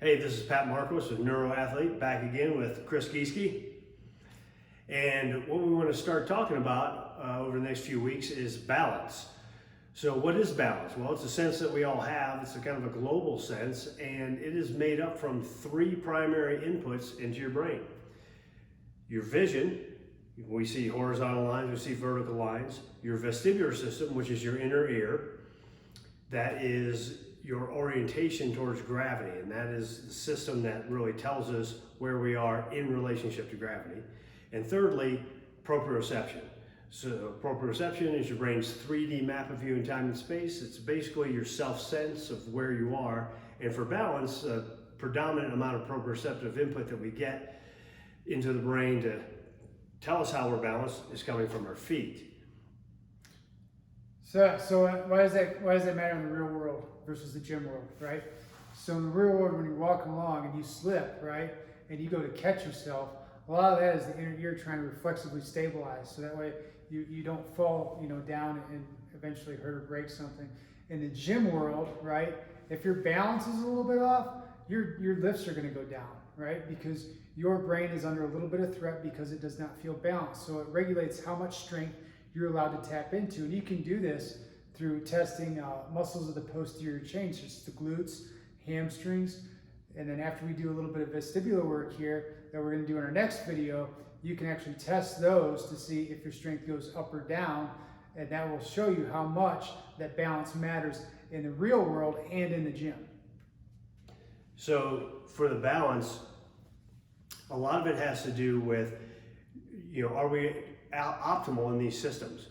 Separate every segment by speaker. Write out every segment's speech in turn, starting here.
Speaker 1: Hey, this is Pat Marcos with Neuroathlete, back again with Chris Gieske. And what we want to start talking about over the next few weeks is balance. So what is balance? Well, it's a sense that we all have. It's a kind of a global sense, and it is made up from three primary inputs into your brain. Your vision, we see horizontal lines, we see vertical lines. Your vestibular system, which is your inner ear, that is your orientation towards gravity, and that is the system that really tells us where we are in relationship to gravity. And thirdly, proprioception. So proprioception is your brain's 3D map of you in time and space. It's basically your self-sense of where you are. And for balance, a predominant amount of proprioceptive input that we get into the brain to tell us how we're balanced is coming from our feet.
Speaker 2: So why does that matter in the real world versus the gym world, right? So in the real world, when you're walking along and you slip, right, and you go to catch yourself, a lot of that is the inner ear trying to reflexively stabilize, so that way you don't fall, down and eventually hurt or break something. In the gym world, right, if your balance is a little bit off, your lifts are going to go down, right? Because your brain is under a little bit of threat because it does not feel balanced. So it regulates how much strength you're allowed to tap into, and you can do this through testing muscles of the posterior chain, such as the glutes, hamstrings, and then after we do a little bit of vestibular work here that we're going to do in our next video, you can actually test those to see if your strength goes up or down, and that will show you how much that balance matters in the real world and in the gym.
Speaker 1: So for the balance, a lot of it has to do with, are we optimal in these systems?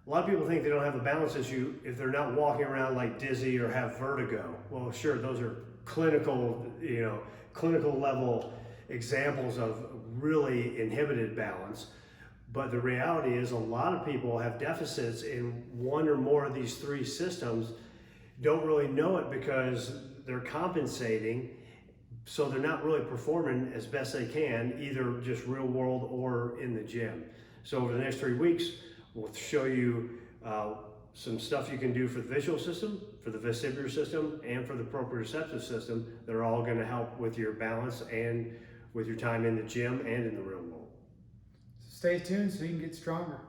Speaker 1: A lot of people think they don't have a balance issue if they're not walking around like dizzy or have vertigo. Well, sure, those are clinical level examples of really inhibited balance. But the reality is a lot of people have deficits in one or more of these three systems, don't really know it because they're compensating, so they're not really performing as best they can, either just real world or in the gym. So over the next 3 weeks, we'll show you some stuff you can do for the visual system, for the vestibular system, and for the proprioceptive system that are all going to help with your balance and with your time in the gym and in the real world.
Speaker 2: So stay tuned so you can get stronger.